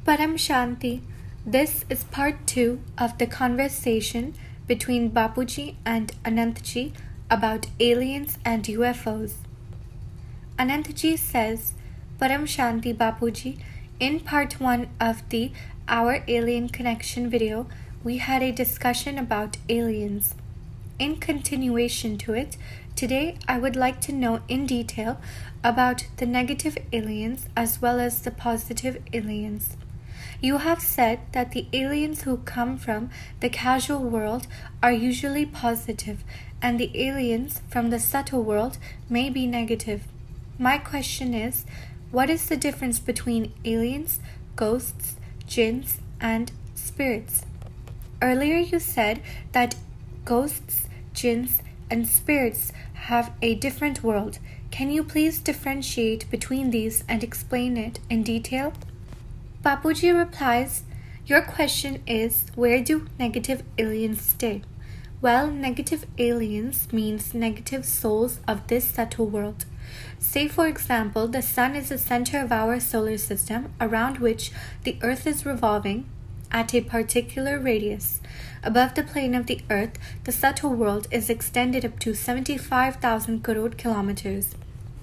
Param Shanti. This is part 2 of the conversation between Bapuji and Anantji about aliens and UFOs. Anantji says, Param Shanti Bapuji, in part 1 of the Our Alien Connection video, we had a discussion about aliens. In continuation to it, today I would like to know in detail about the negative aliens as well as the positive aliens. You have said that the aliens who come from the casual world are usually positive, and the aliens from the subtle world may be negative. My question is, what is the difference between aliens, ghosts, jinns, and spirits? Earlier you said that ghosts, jinns, and spirits have a different world. Can you please differentiate between these and explain it in detail? Bapuji replies, your question is, where do negative aliens stay? Well, negative aliens means negative souls of this subtle world. Say, for example, the sun is the center of our solar system around which the earth is revolving at a particular radius. Above the plane of the earth, the subtle world is extended up to 75,000 crore kilometers.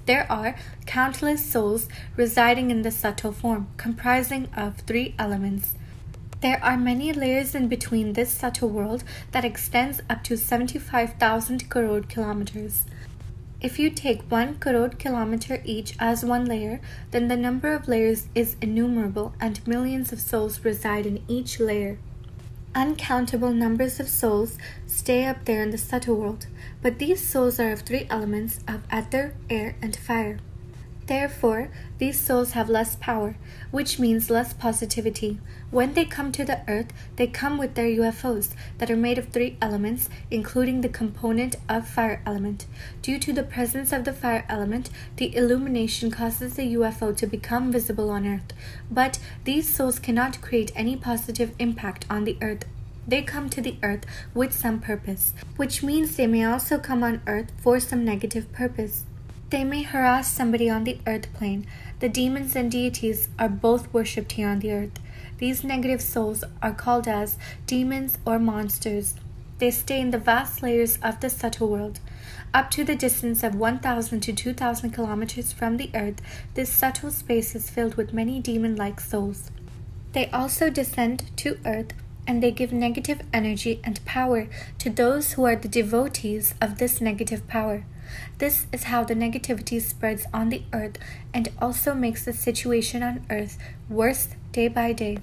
There are countless souls residing in the subtle form, comprising of 3 elements. There are many layers in between this subtle world that extends up to 75,000 crore kilometers. If you take 1 crore kilometer each as one layer, then the number of layers is innumerable and millions of souls reside in each layer. Uncountable numbers of souls stay up there in the subtle world, but these souls are of 3 elements of ether, air, and fire. Therefore, these souls have less power, which means less positivity. When they come to the earth, they come with their UFOs that are made of 3 elements, including the component of fire element. Due to the presence of the fire element, the illumination causes the UFO to become visible on earth. But these souls cannot create any positive impact on the earth. They come to the earth with some purpose, which means they may also come on earth for some negative purpose. They may harass somebody on the earth plane. The demons and deities are both worshipped here on the earth. These negative souls are called as demons or monsters. They stay in the vast layers of the subtle world. Up to the distance of 1,000 to 2,000 kilometers from the earth, this subtle space is filled with many demon-like souls. They also descend to earth, and they give negative energy and power to those who are the devotees of this negative power. This is how the negativity spreads on the earth and also makes the situation on earth worse day by day.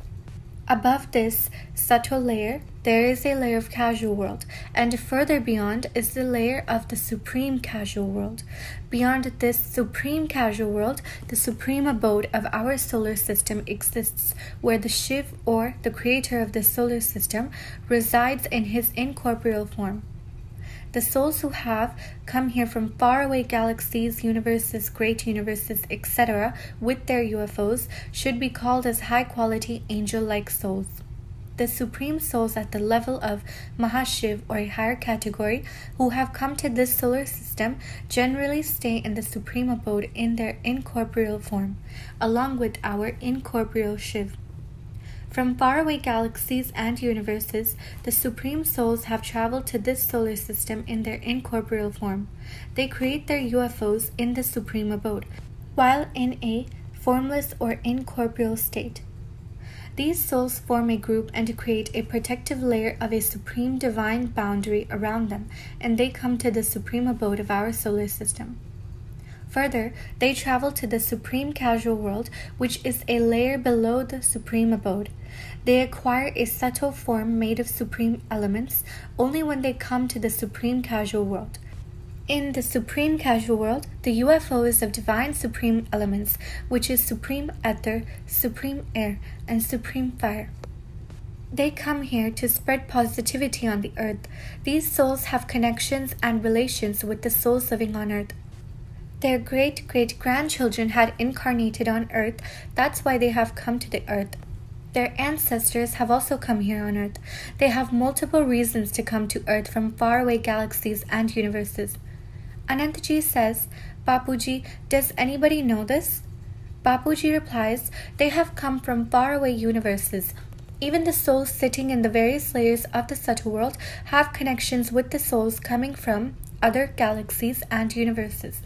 Above this subtle layer, there is a layer of casual world, and further beyond is the layer of the supreme casual world. Beyond this supreme casual world, the supreme abode of our solar system exists, where the Shiv, or the creator of the solar system, resides in his incorporeal form. The souls who have come here from faraway galaxies, universes, great universes, etc., with their UFOs, should be called as high-quality angel-like souls. The supreme souls at the level of Mahashiv, or a higher category, who have come to this solar system, generally stay in the supreme abode in their incorporeal form, along with our incorporeal Shiv. From faraway galaxies and universes, the supreme souls have traveled to this solar system in their incorporeal form. They create their UFOs in the supreme abode, while in a formless or incorporeal state. These souls form a group and create a protective layer of a supreme divine boundary around them, and they come to the supreme abode of our solar system. Further, they travel to the supreme casual world, which is a layer below the supreme abode. They acquire a subtle form made of supreme elements only when they come to the supreme casual world. In the supreme casual world, the UFO is of divine supreme elements, which is supreme ether, supreme air, and supreme fire. They come here to spread positivity on the earth. These souls have connections and relations with the souls living on earth. Their great-great-grandchildren had incarnated on earth. That's why they have come to the earth. Their ancestors have also come here on earth. They have multiple reasons to come to earth from faraway galaxies and universes. Anantji says, Bapuji, does anybody know this? Bapuji replies, they have come from faraway universes. Even the souls sitting in the various layers of the subtle world have connections with the souls coming from other galaxies and universes.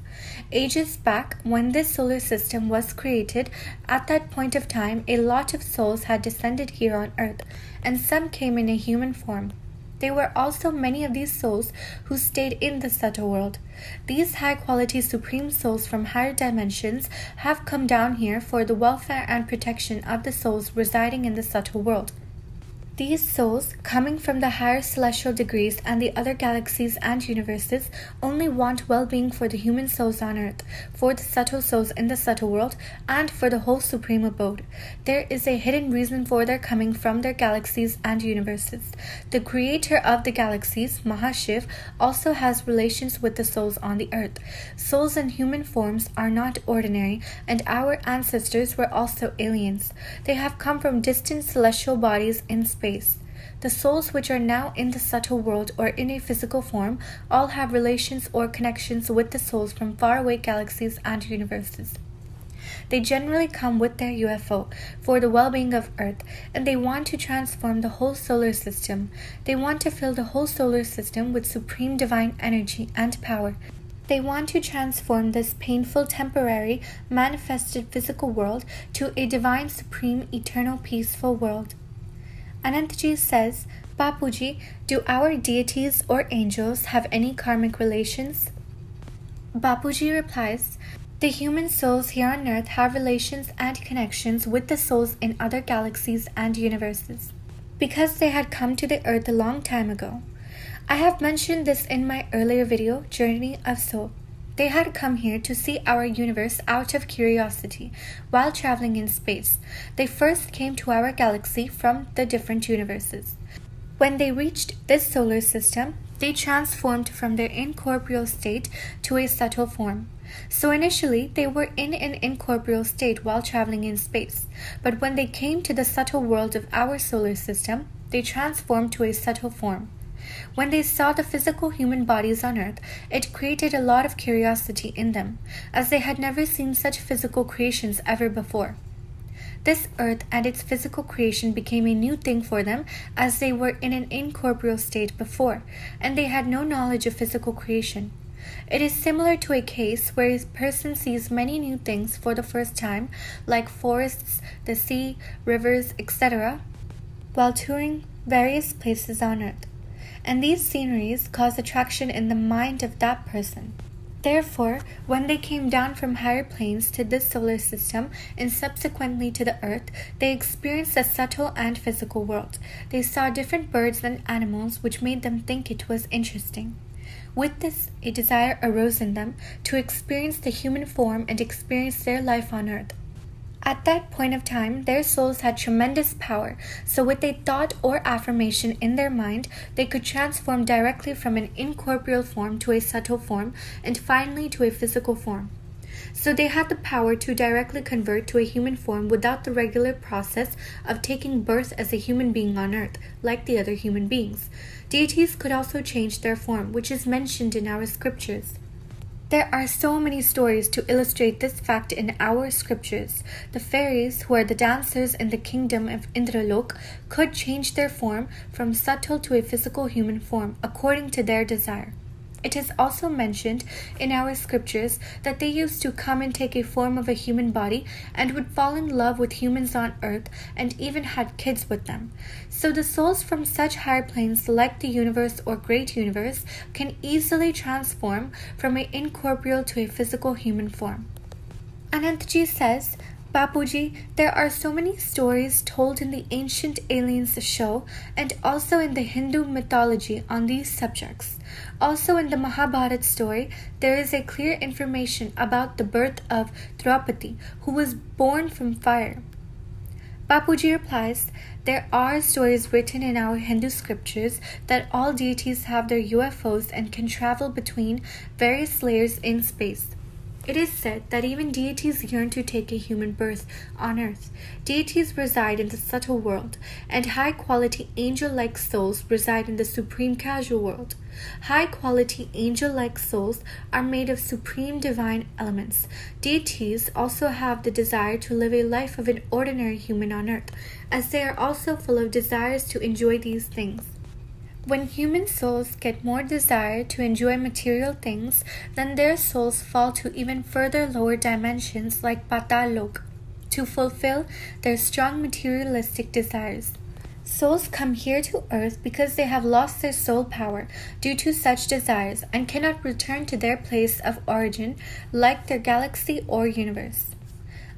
Ages back, when this solar system was created, at that point of time, a lot of souls had descended here on Earth, and some came in a human form. There were also many of these souls who stayed in the subtle world. These high-quality supreme souls from higher dimensions have come down here for the welfare and protection of the souls residing in the subtle world. These souls, coming from the higher celestial degrees and the other galaxies and universes, only want well-being for the human souls on Earth, for the subtle souls in the subtle world, and for the whole supreme abode. There is a hidden reason for their coming from their galaxies and universes. The creator of the galaxies, Mahashiv, also has relations with the souls on the Earth. Souls in human forms are not ordinary, and our ancestors were also aliens. They have come from distant celestial bodies in space. The souls which are now in the subtle world or in a physical form all have relations or connections with the souls from faraway galaxies and universes. They generally come with their UFO for the well-being of Earth, and they want to transform the whole solar system. They want to fill the whole solar system with supreme divine energy and power. They want to transform this painful, temporary, manifested physical world to a divine, supreme, eternal, peaceful world. Anantji says, Bapuji, do our deities or angels have any karmic relations? Bapuji replies, the human souls here on Earth have relations and connections with the souls in other galaxies and universes, because they had come to the Earth a long time ago. I have mentioned this in my earlier video, Journey of Soul. They had come here to see our universe out of curiosity while traveling in space. They first came to our galaxy from the different universes. When they reached this solar system, they transformed from their incorporeal state to a subtle form. So initially, they were in an incorporeal state while traveling in space. But when they came to the subtle world of our solar system, they transformed to a subtle form. When they saw the physical human bodies on Earth, it created a lot of curiosity in them, as they had never seen such physical creations ever before. This Earth and its physical creation became a new thing for them, as they were in an incorporeal state before, and they had no knowledge of physical creation. It is similar to a case where a person sees many new things for the first time, like forests, the sea, rivers, etc., while touring various places on Earth. And these sceneries cause attraction in the mind of that person. Therefore, when they came down from higher planes to this solar system and subsequently to the Earth, they experienced a subtle and physical world. They saw different birds and animals which made them think it was interesting. With this, a desire arose in them to experience the human form and experience their life on Earth. At that point of time, their souls had tremendous power, so with a thought or affirmation in their mind, they could transform directly from an incorporeal form to a subtle form, and finally to a physical form. So they had the power to directly convert to a human form without the regular process of taking birth as a human being on Earth, like the other human beings. Deities could also change their form, which is mentioned in our scriptures. There are so many stories to illustrate this fact in our scriptures. The fairies, who are the dancers in the kingdom of Indralok, could change their form from subtle to a physical human form according to their desire. It is also mentioned in our scriptures that they used to come and take a form of a human body and would fall in love with humans on Earth and even had kids with them. So the souls from such higher planes like the universe or great universe can easily transform from an incorporeal to a physical human form. Anantji says, Bapuji, there are so many stories told in the Ancient Aliens show and also in the Hindu mythology on these subjects. Also in the Mahabharata story, there is a clear information about the birth of Draupadi, who was born from fire. Bapuji replies, there are stories written in our Hindu scriptures that all deities have their UFOs and can travel between various layers in space. It is said that even deities yearn to take a human birth on earth. Deities reside in the subtle world, and high-quality angel-like souls reside in the supreme causal world. High-quality angel-like souls are made of supreme divine elements. Deities also have the desire to live a life of an ordinary human on earth, as they are also full of desires to enjoy these things. When human souls get more desire to enjoy material things, then their souls fall to even further lower dimensions like Patal Lok to fulfill their strong materialistic desires. Souls come here to earth because they have lost their soul power due to such desires and cannot return to their place of origin like their galaxy or universe.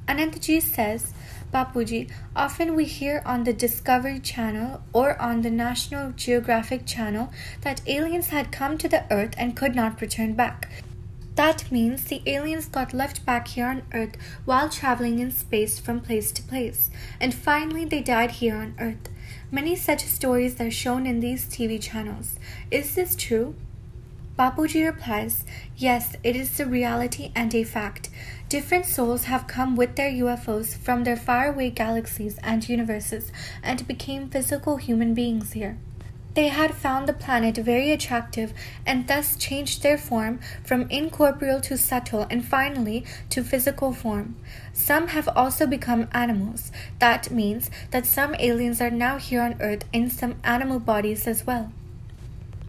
Anantaji says, Bapuji, often we hear on the Discovery Channel or on the National Geographic Channel that aliens had come to the Earth and could not return back. That means the aliens got left back here on Earth while traveling in space from place to place, and finally they died here on Earth. Many such stories are shown in these TV channels. Is this true? Bapuji replies, yes, it is the reality and a fact. Different souls have come with their UFOs from their faraway galaxies and universes and became physical human beings here. They had found the planet very attractive and thus changed their form from incorporeal to subtle and finally to physical form. Some have also become animals. That means that some aliens are now here on Earth in some animal bodies as well.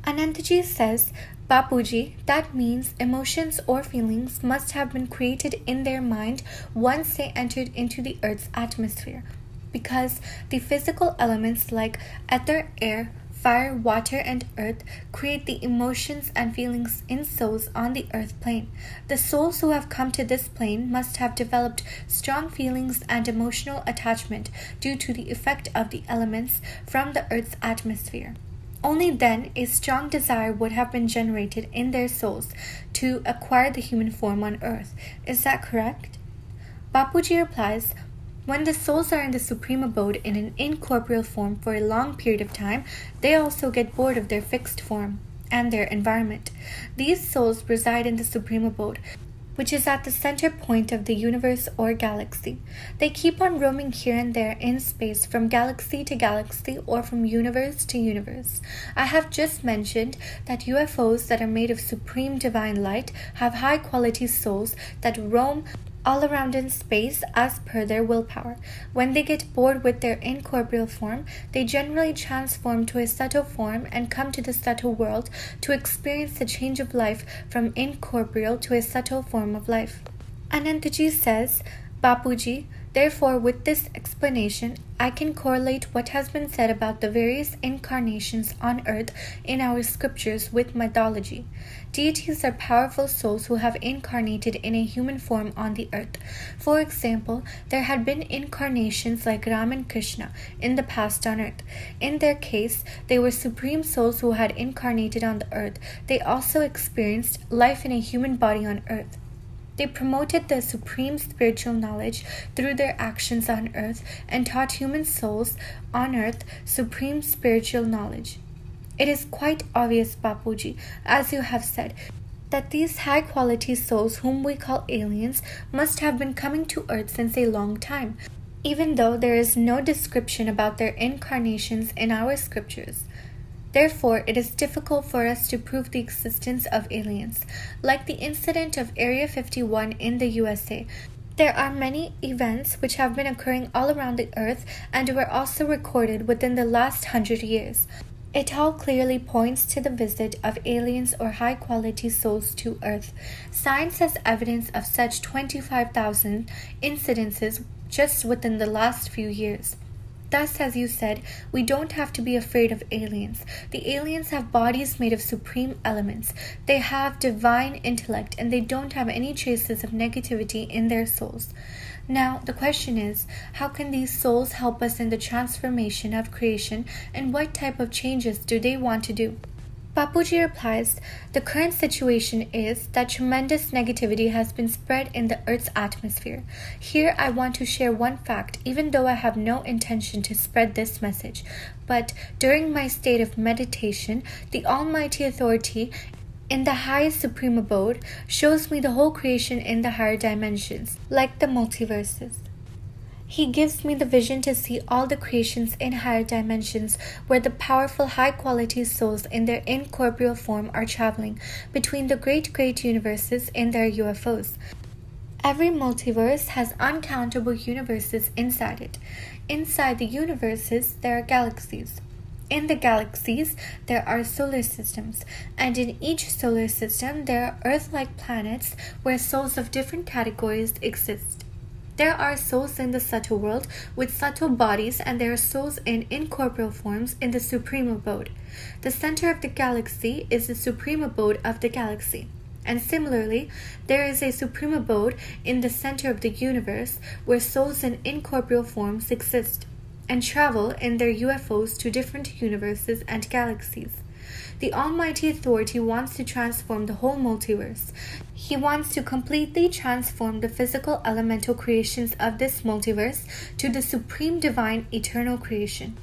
Anantaji says, Bapuji, that means emotions or feelings must have been created in their mind once they entered into the Earth's atmosphere, because the physical elements like ether, air, fire, water, and earth create the emotions and feelings in souls on the earth plane. The souls who have come to this plane must have developed strong feelings and emotional attachment due to the effect of the elements from the earth's atmosphere. Only then a strong desire would have been generated in their souls to acquire the human form on earth. Is that correct? Bapuji replies, when the souls are in the supreme abode in an incorporeal form for a long period of time, they also get bored of their fixed form and their environment. These souls reside in the supreme abode, which is at the center point of the universe or galaxy. They keep on roaming here and there in space from galaxy to galaxy or from universe to universe. I have just mentioned that UFOs that are made of supreme divine light have high quality souls that roam all around in space as per their willpower. When they get bored with their incorporeal form, they generally transform to a subtle form and come to the subtle world to experience the change of life from incorporeal to a subtle form of life. Anantaji says, Bapuji, therefore with this explanation, I can correlate what has been said about the various incarnations on earth in our scriptures with mythology. Deities are powerful souls who have incarnated in a human form on the earth. For example, there had been incarnations like Ram and Krishna in the past on earth. In their case, they were supreme souls who had incarnated on the earth. They also experienced life in a human body on earth. They promoted the supreme spiritual knowledge through their actions on earth and taught human souls on earth supreme spiritual knowledge. It is quite obvious, Bapuji, as you have said, that these high-quality souls whom we call aliens must have been coming to earth since a long time, even though there is no description about their incarnations in our scriptures. Therefore, it is difficult for us to prove the existence of aliens. Like the incident of Area 51 in the USA, there are many events which have been occurring all around the earth and were also recorded within the last 100 years. It all clearly points to the visit of aliens or high-quality souls to Earth. Science has evidence of such 25,000 incidences just within the last few years. Thus, as you said, we don't have to be afraid of aliens. The aliens have bodies made of supreme elements. They have divine intellect and they don't have any traces of negativity in their souls. Now, the question is, how can these souls help us in the transformation of creation and what type of changes do they want to do? Bapuji replies, the current situation is that tremendous negativity has been spread in the Earth's atmosphere. Here I want to share one fact, even though I have no intention to spread this message. But during my state of meditation, the Almighty Authority in the highest supreme abode shows me the whole creation in the higher dimensions, like the multiverses. He gives me the vision to see all the creations in higher dimensions where the powerful high-quality souls in their incorporeal form are traveling between the great universes in their UFOs. Every multiverse has uncountable universes inside it. Inside the universes, there are galaxies. In the galaxies, there are solar systems, and in each solar system, there are Earth-like planets where souls of different categories exist. There are souls in the subtle world with subtle bodies, and there are souls in incorporeal forms in the supreme abode. The center of the galaxy is the supreme abode of the galaxy. And similarly, there is a supreme abode in the center of the universe where souls in incorporeal forms exist and travel in their UFOs to different universes and galaxies. The Almighty Authority wants to transform the whole multiverse. He wants to completely transform the physical elemental creations of this multiverse to the supreme divine eternal creation.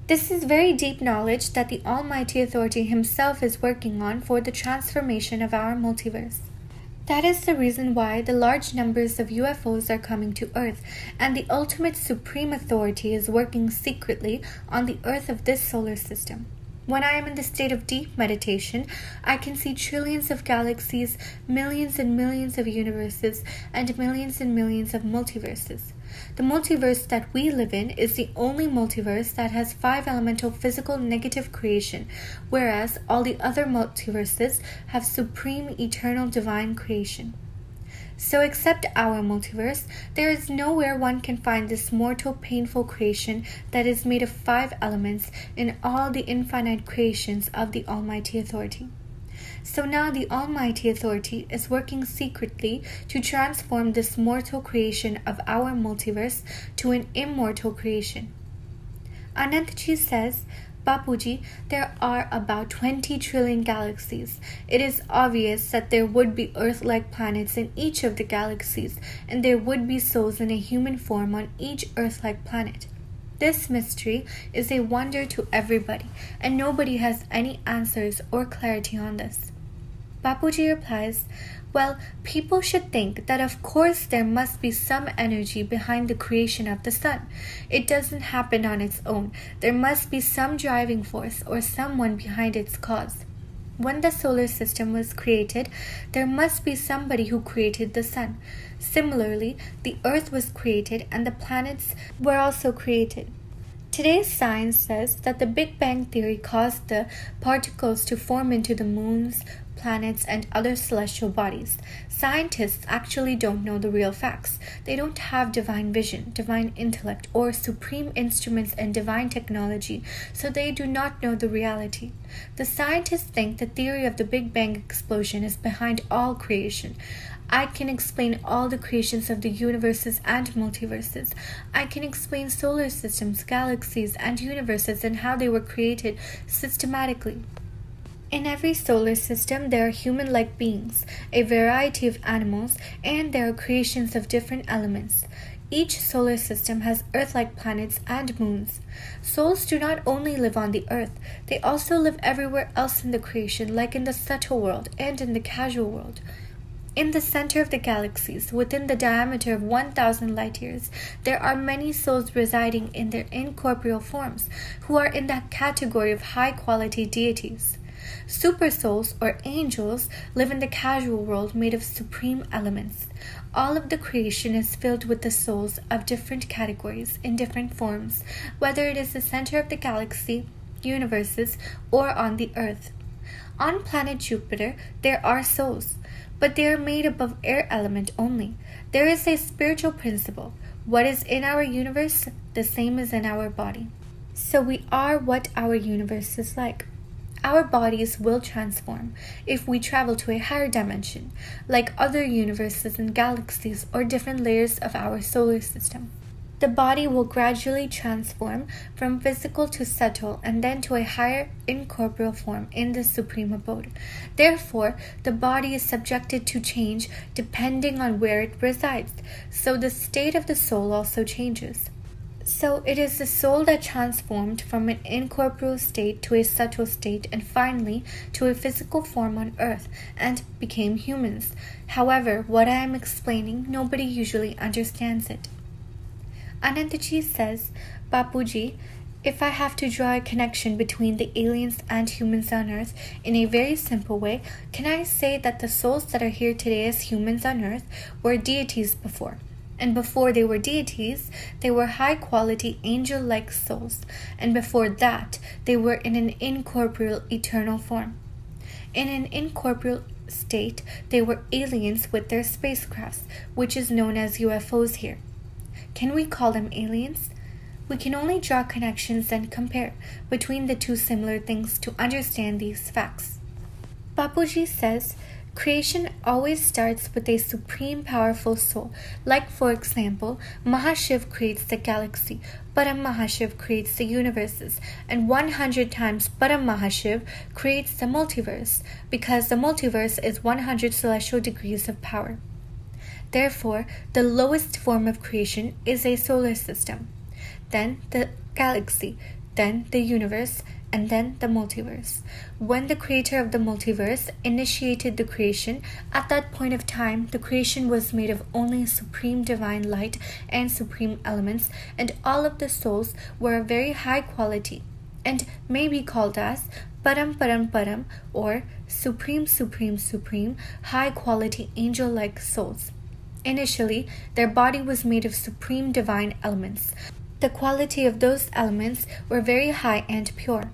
This is very deep knowledge that the Almighty Authority himself is working on for the transformation of our multiverse. That is the reason why the large numbers of UFOs are coming to Earth, and the ultimate supreme authority is working secretly on the Earth of this solar system. When I am in the state of deep meditation, I can see trillions of galaxies, millions and millions of universes, and millions of multiverses. The multiverse that we live in is the only multiverse that has 5 elemental physical negative creation, whereas all the other multiverses have supreme eternal divine creation. So except our multiverse, there is nowhere one can find this mortal painful creation that is made of 5 elements in all the infinite creations of the Almighty Authority. So now the Almighty Authority is working secretly to transform this mortal creation of our multiverse to an immortal creation. Anantji says, Bapuji, there are about 20 trillion galaxies. It is obvious that there would be Earth-like planets in each of the galaxies, and there would be souls in a human form on each Earth-like planet. This mystery is a wonder to everybody, and nobody has any answers or clarity on this. Bapuji replies, well, people should think that of course there must be some energy behind the creation of the sun. It doesn't happen on its own. There must be some driving force or someone behind its cause. When the solar system was created, there must be somebody who created the sun. Similarly, the earth was created and the planets were also created. Today's science says that the Big Bang Theory caused the particles to form into the moons, planets, and other celestial bodies. Scientists actually don't know the real facts. They don't have divine vision, divine intellect, or supreme instruments and divine technology, so they do not know the reality. The scientists think the theory of the Big Bang explosion is behind all creation. I can explain all the creations of the universes and multiverses. I can explain solar systems, galaxies, and universes and how they were created systematically. In every solar system, there are human-like beings, a variety of animals, and there are creations of different elements. Each solar system has Earth-like planets and moons. Souls do not only live on the Earth, they also live everywhere else in the creation, like in the subtle world and in the casual world. In the center of the galaxies, within the diameter of 1,000 light-years, there are many souls residing in their incorporeal forms, who are in that category of high-quality deities. Super souls or angels live in the casual world made of supreme elements. All of the creation is filled with the souls of different categories in different forms, whether it is the center of the galaxy, universes, or on the earth. On planet Jupiter, there are souls, but they are made up of air element only. There is a spiritual principle. What is in our universe, the same is in our body. So we are what our universe is like. Our bodies will transform if we travel to a higher dimension, like other universes and galaxies or different layers of our solar system. The body will gradually transform from physical to subtle and then to a higher incorporeal form in the supreme abode. Therefore, the body is subjected to change depending on where it resides, so the state of the soul also changes. So it is the soul that transformed from an incorporeal state to a subtle state and finally to a physical form on earth and became humans. However, what I am explaining, nobody usually understands it. Anantaji says, Bapuji, if I have to draw a connection between the aliens and humans on earth in a very simple way, can I say that the souls that are here today as humans on earth were deities before? And before they were deities, they were high-quality angel-like souls. And before that, they were in an incorporeal eternal form. In an incorporeal state, they were aliens with their spacecrafts, which is known as UFOs here. Can we call them aliens? We can only draw connections and compare between the two similar things to understand these facts. Bapuji says, creation always starts with a supreme powerful soul. Like for example, Mahashiv creates the galaxy, Param Mahashiv creates the universes, and 100 times Param Mahashiv creates the multiverse, because the multiverse is 100 celestial degrees of power. Therefore, the lowest form of creation is a solar system, then the galaxy, then the universe, and then the multiverse. When the creator of the multiverse initiated the creation, at that point of time, the creation was made of only supreme divine light and supreme elements, and all of the souls were of very high quality, and may be called as Param Param Param, or Supreme Supreme Supreme, high quality angel-like souls. Initially, their body was made of supreme divine elements. The quality of those elements were very high and pure.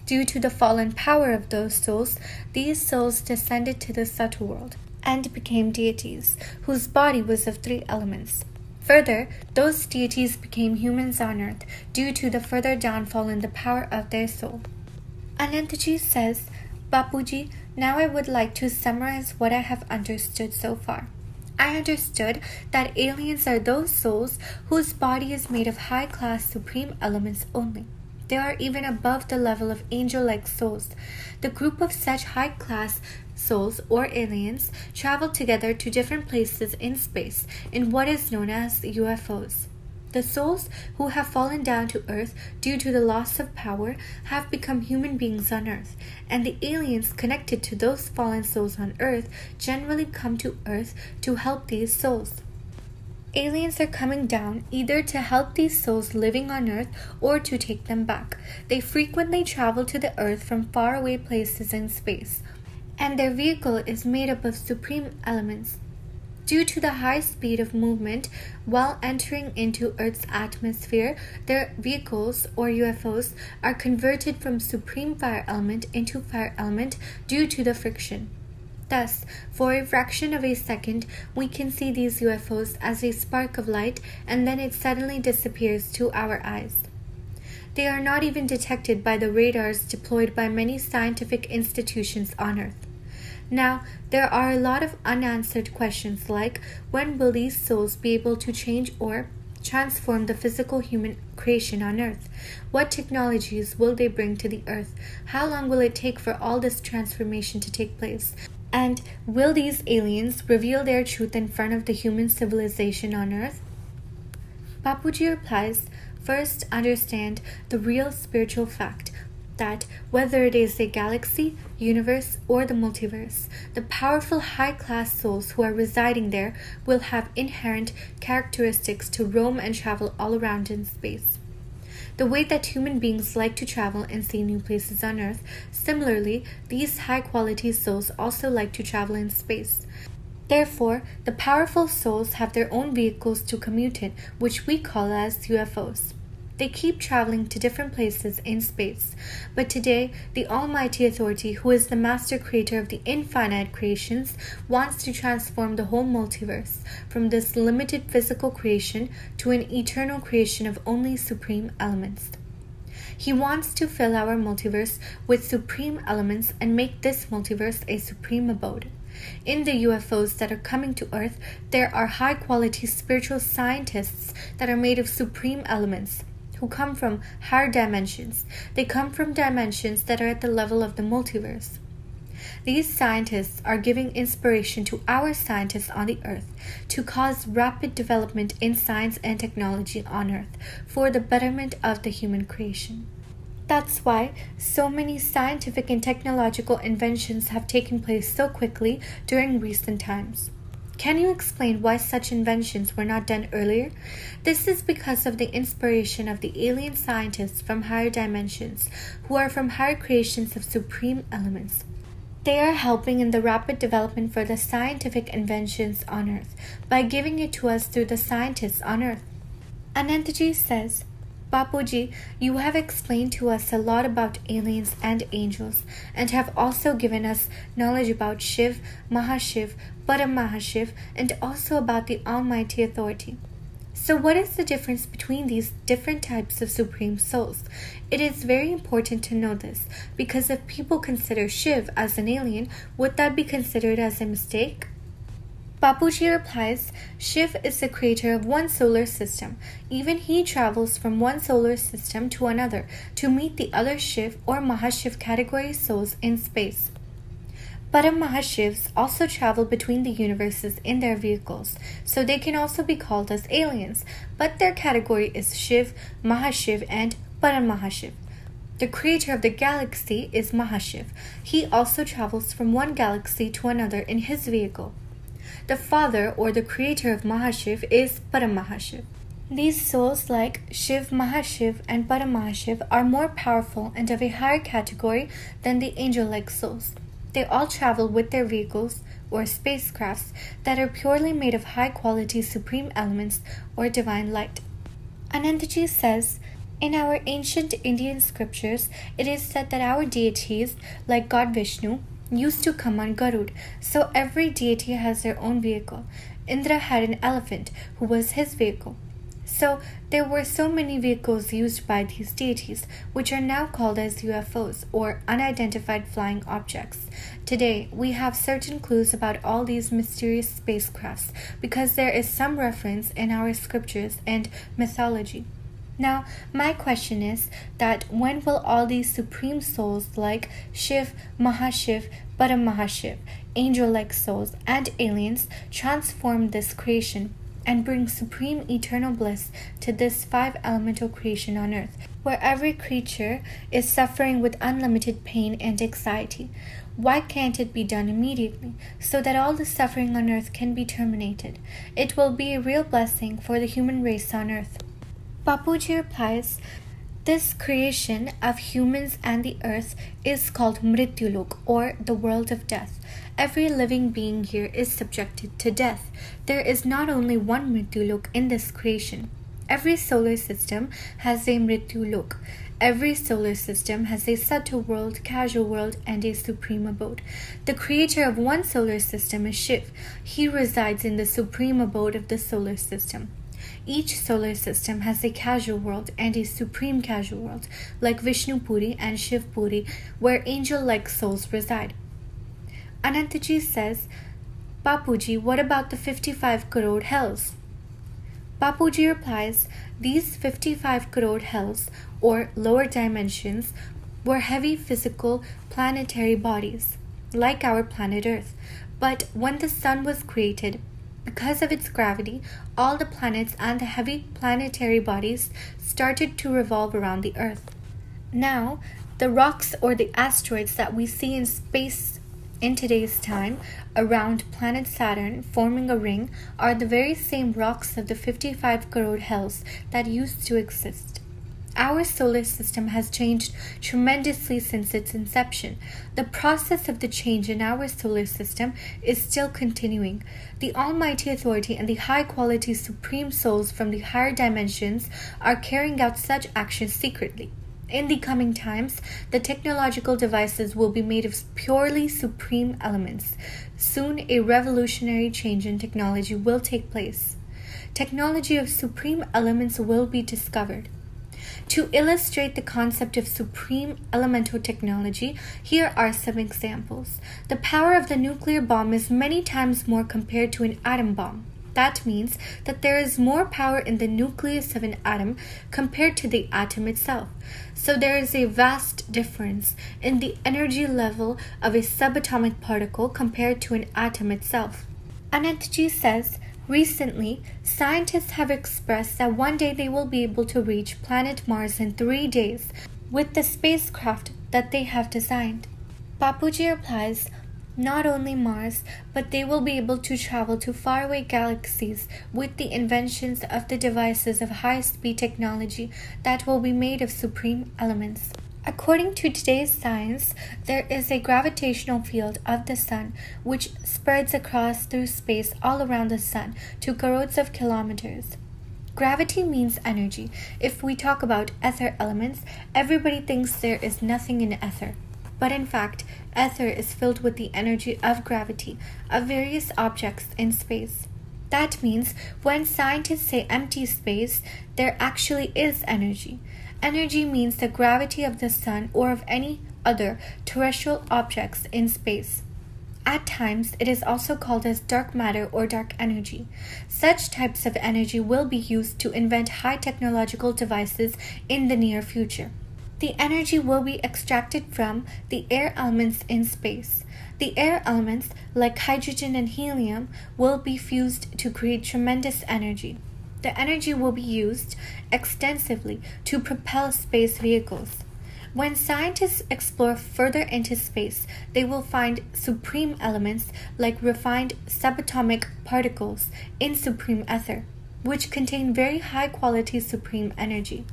Due to the fallen power of those souls, these souls descended to the subtle world and became deities, whose body was of 3 elements. Further, those deities became humans on earth due to the further downfall in the power of their soul. Anantaji says, Bapuji, now I would like to summarize what I have understood so far. I understood that aliens are those souls whose body is made of high-class supreme elements only. They are even above the level of angel-like souls. The group of such high-class souls or aliens travel together to different places in space in what is known as UFOs. The souls who have fallen down to earth due to the loss of power have become human beings on earth, and the aliens connected to those fallen souls on earth generally come to earth to help these souls. Aliens are coming down either to help these souls living on earth or to take them back. They frequently travel to the earth from faraway places in space, and their vehicle is made up of supreme elements. Due to the high speed of movement while entering into Earth's atmosphere, their vehicles, or UFOs, are converted from supreme fire element into fire element due to the friction. Thus, for a fraction of a second, we can see these UFOs as a spark of light, and then it suddenly disappears to our eyes. They are not even detected by the radars deployed by many scientific institutions on Earth. Now, there are a lot of unanswered questions like, when will these souls be able to change or transform the physical human creation on Earth? What technologies will they bring to the Earth? How long will it take for all this transformation to take place? And will these aliens reveal their truth in front of the human civilization on Earth? Bapuji replies, first understand the real spiritual fact that whether it is a galaxy, universe, or the multiverse, the powerful high-class souls who are residing there will have inherent characteristics to roam and travel all around in space. The way that human beings like to travel and see new places on Earth, similarly, these high-quality souls also like to travel in space. Therefore, the powerful souls have their own vehicles to commute in, which we call as UFOs. They keep traveling to different places in space. But today, the Almighty Authority, who is the master creator of the infinite creations, wants to transform the whole multiverse from this limited physical creation to an eternal creation of only supreme elements. He wants to fill our multiverse with supreme elements and make this multiverse a supreme abode. In the UFOs that are coming to Earth, there are high-quality spiritual scientists that are made of supreme elements, who come from higher dimensions. They come from dimensions that are at the level of the multiverse. These scientists are giving inspiration to our scientists on the earth to cause rapid development in science and technology on earth for the betterment of the human creation. That's why so many scientific and technological inventions have taken place so quickly during recent times. Can you explain why such inventions were not done earlier? This is because of the inspiration of the alien scientists from higher dimensions, who are from higher creations of supreme elements. They are helping in the rapid development for the scientific inventions on Earth by giving it to us through the scientists on Earth. Anantaji says, Bapuji, you have explained to us a lot about aliens and angels, and have also given us knowledge about Shiv, Mahashiv, Paramahashiv, and also about the Almighty Authority. So what is the difference between these different types of supreme souls? It is very important to know this, because if people consider Shiv as an alien, would that be considered as a mistake? Bapuji replies, Shiv is the creator of one solar system. Even he travels from one solar system to another to meet the other Shiv or Mahashiv category souls in space. Paramahashivs also travel between the universes in their vehicles, so they can also be called as aliens, but their category is Shiv, Mahashiv, and Paramahashiv. The creator of the galaxy is Mahashiv. He also travels from one galaxy to another in his vehicle. The father or the creator of Mahashiv is Paramahashiv. These souls like Shiv, Mahashiv, and Paramahashiv are more powerful and of a higher category than the angel-like souls. They all travel with their vehicles or spacecrafts that are purely made of high-quality supreme elements or divine light. Anantaji says, in our ancient Indian scriptures, it is said that our deities, like God Vishnu, used to come on Garud, so every deity has their own vehicle. Indra had an elephant, who was his vehicle. So there were so many vehicles used by these deities, which are now called as UFOs, or unidentified flying objects. Today, we have certain clues about all these mysterious spacecrafts, because there is some reference in our scriptures and mythology. Now, my question is that when will all these supreme souls like Shiv, Mahashiv, Paramahashiv, angel-like souls, and aliens transform this creation and bring supreme eternal bliss to this five-elemental creation on earth, where every creature is suffering with unlimited pain and anxiety? Why can't it be done immediately, so that all the suffering on earth can be terminated? It will be a real blessing for the human race on earth. Bapuji replies, this creation of humans and the earth is called Mrityulok, or the world of death. Every living being here is subjected to death. There is not only one Mrityulok in this creation. Every solar system has a Mrityulok. Every solar system has a subtle world, casual world, and a supreme abode. The creator of one solar system is Shiv. He resides in the supreme abode of the solar system. Each solar system has a casual world and a supreme casual world, like Vishnu Puri and Shiv Puri, where angel-like souls reside. Anantaji says, Bapuji, what about the 55 crore hells? Bapuji replies, these 55 crore hells, or lower dimensions, were heavy physical planetary bodies, like our planet Earth. But when the sun was created, because of its gravity, all the planets and the heavy planetary bodies started to revolve around the Earth. Now, the rocks or the asteroids that we see in space in today's time around planet Saturn forming a ring are the very same rocks of the 55 crore hells that used to exist. Our solar system has changed tremendously since its inception. The process of the change in our solar system is still continuing. The Almighty Authority and the high-quality supreme souls from the higher dimensions are carrying out such actions secretly. In the coming times, the technological devices will be made of purely supreme elements. Soon, a revolutionary change in technology will take place. Technology of supreme elements will be discovered. To illustrate the concept of supreme elemental technology, here are some examples. The power of the nuclear bomb is many times more compared to an atom bomb. That means that there is more power in the nucleus of an atom compared to the atom itself. So there is a vast difference in the energy level of a subatomic particle compared to an atom itself. Anantji says, recently, scientists have expressed that one day they will be able to reach planet Mars in 3 days with the spacecraft that they have designed. Bapuji replies, not only Mars, but they will be able to travel to faraway galaxies with the inventions of the devices of high-speed technology that will be made of supreme elements. According to today's science, there is a gravitational field of the sun which spreads across through space all around the sun to crores of kilometers. Gravity means energy. If we talk about ether elements, everybody thinks there is nothing in ether. But in fact, ether is filled with the energy of gravity of various objects in space. That means when scientists say empty space, there actually is energy. Energy means the gravity of the sun or of any other terrestrial objects in space. At times, it is also called as dark matter or dark energy. Such types of energy will be used to invent high technological devices in the near future. The energy will be extracted from the air elements in space. The air elements, like hydrogen and helium, will be fused to create tremendous energy. The energy will be used extensively to propel space vehicles. When scientists explore further into space, they will find supreme elements like refined subatomic particles in supreme ether, which contain very high-quality supreme energy.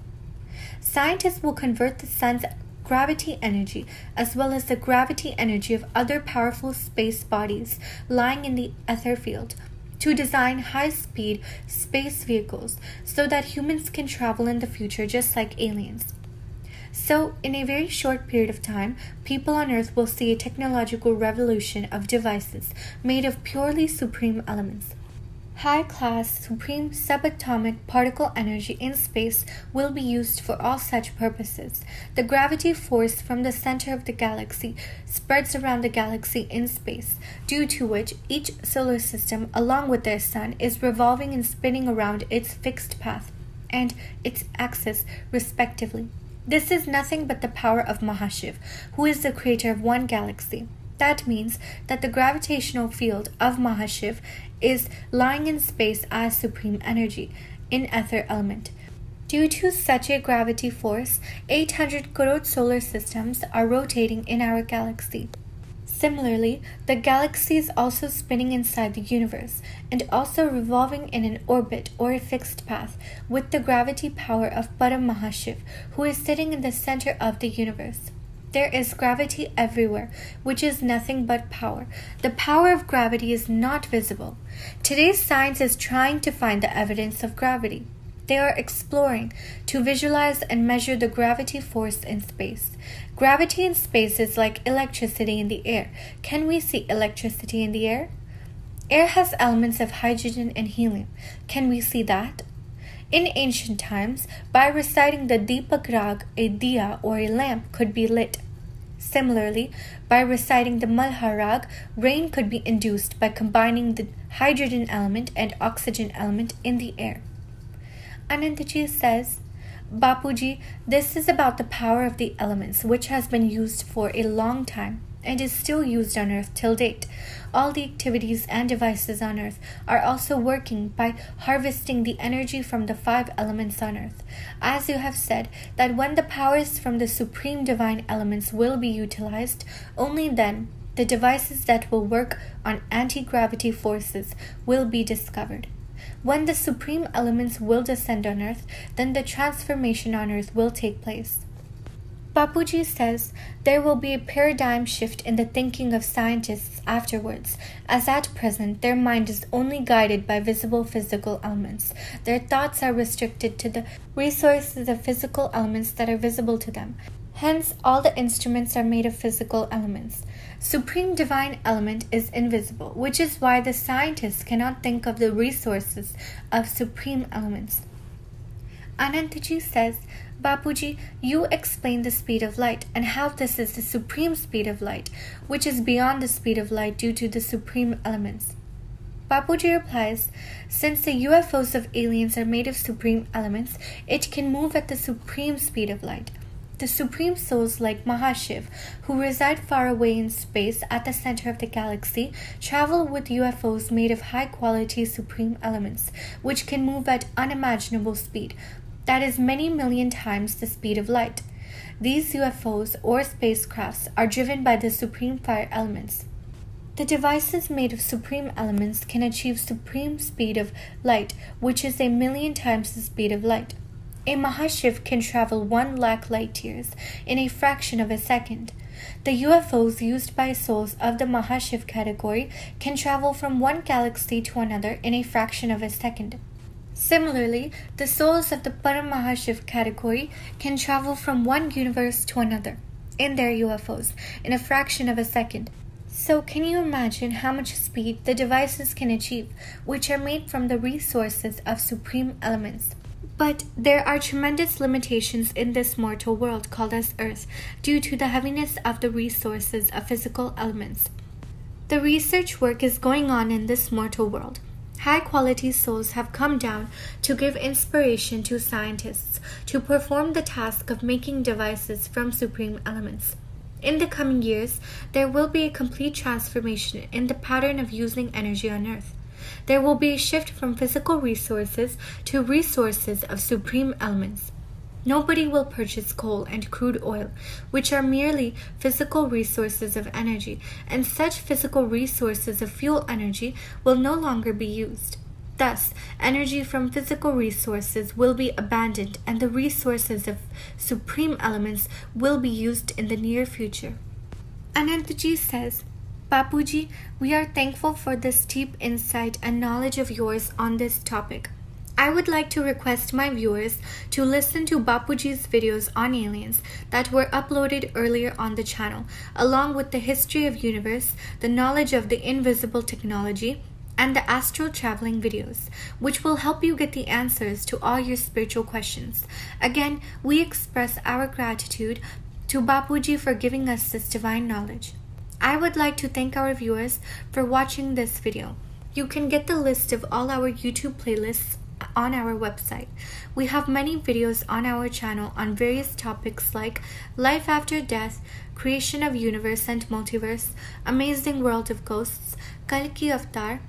Scientists will convert the sun's gravity energy as well as the gravity energy of other powerful space bodies lying in the ether field to design high-speed space vehicles so that humans can travel in the future just like aliens. So, in a very short period of time, people on Earth will see a technological revolution of devices made of purely supreme elements. High-class supreme subatomic particle energy in space will be used for all such purposes. The gravity force from the center of the galaxy spreads around the galaxy in space, due to which each solar system, along with their sun, is revolving and spinning around its fixed path and its axis, respectively. This is nothing but the power of Mahashiv, who is the creator of one galaxy. That means that the gravitational field of Mahashiv is lying in space as supreme energy, in ether element. Due to such a gravity force, 800 crore solar systems are rotating in our galaxy. Similarly, the galaxy is also spinning inside the universe, and also revolving in an orbit or a fixed path, with the gravity power of Param Mahashiv, who is sitting in the center of the universe. There is gravity everywhere, which is nothing but power. The power of gravity is not visible. Today's science is trying to find the evidence of gravity. They are exploring to visualize and measure the gravity force in space. Gravity in space is like electricity in the air. Can we see electricity in the air? Air has elements of hydrogen and helium. Can we see that? In ancient times, by reciting the Deepak Rag, a diya or a lamp could be lit. Similarly, by reciting the Malha Rag, rain could be induced by combining the hydrogen element and oxygen element in the air. Anantji says, Bapuji, this is about the power of the elements, which has been used for a long time and is still used on Earth till date. All the activities and devices on Earth are also working by harvesting the energy from the 5 elements on Earth. As you have said, that when the powers from the supreme divine elements will be utilized, only then the devices that will work on anti-gravity forces will be discovered. When the supreme elements will descend on Earth, then the transformation on Earth will take place. Bapuji says there will be a paradigm shift in the thinking of scientists afterwards, as at present their mind is only guided by visible physical elements. Their thoughts are restricted to the resources of physical elements that are visible to them. Hence, all the instruments are made of physical elements. Supreme divine element is invisible, which is why the scientists cannot think of the resources of supreme elements. Anantji says, Bapuji, you explain the speed of light and how this is the supreme speed of light, which is beyond the speed of light due to the supreme elements. Bapuji replies, since the UFOs of aliens are made of supreme elements, it can move at the supreme speed of light. The supreme souls like Mahashiv, who reside far away in space at the center of the galaxy, travel with UFOs made of high-quality supreme elements, which can move at unimaginable speed, that is many million times the speed of light. These UFOs or spacecrafts are driven by the supreme fire elements. The devices made of supreme elements can achieve supreme speed of light, which is a million times the speed of light. A Mahashiv can travel 1 lakh light years in a fraction of a second. The UFOs used by souls of the Mahashiv category can travel from one galaxy to another in a fraction of a second. Similarly, the souls of the Paramahashiv category can travel from one universe to another in their UFOs in a fraction of a second. So can you imagine how much speed the devices can achieve, which are made from the resources of supreme elements? But there are tremendous limitations in this mortal world called as Earth due to the heaviness of the resources of physical elements. The research work is going on in this mortal world. High-quality souls have come down to give inspiration to scientists to perform the task of making devices from supreme elements. In the coming years, there will be a complete transformation in the pattern of using energy on Earth. There will be a shift from physical resources to resources of supreme elements. Nobody will purchase coal and crude oil, which are merely physical resources of energy, and such physical resources of fuel energy will no longer be used. Thus, energy from physical resources will be abandoned, and the resources of supreme elements will be used in the near future. Anantji says, Bapuji, we are thankful for this deep insight and knowledge of yours on this topic. I would like to request my viewers to listen to Bapuji's videos on aliens that were uploaded earlier on the channel, along with the history of universe, the knowledge of the invisible technology, and the astral traveling videos, which will help you get the answers to all your spiritual questions. Again, we express our gratitude to Bapuji for giving us this divine knowledge. I would like to thank our viewers for watching this video. You can get the list of all our YouTube playlists on our website. We have many videos on our channel on various topics like life after death, creation of universe and multiverse, amazing world of ghosts, Kalki Avatar,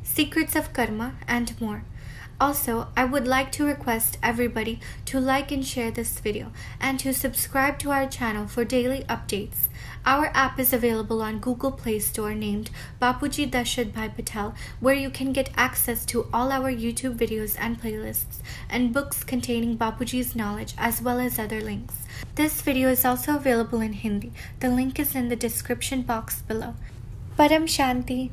secrets of karma, and more. Also, I would like to request everybody to like and share this video and to subscribe to our channel for daily updates. Our app is available on Google Play Store named Bapuji Dashad Bhai Patel, where you can get access to all our YouTube videos and playlists and books containing Bapuji's knowledge as well as other links. This video is also available in Hindi. The link is in the description box below. Param Shanti.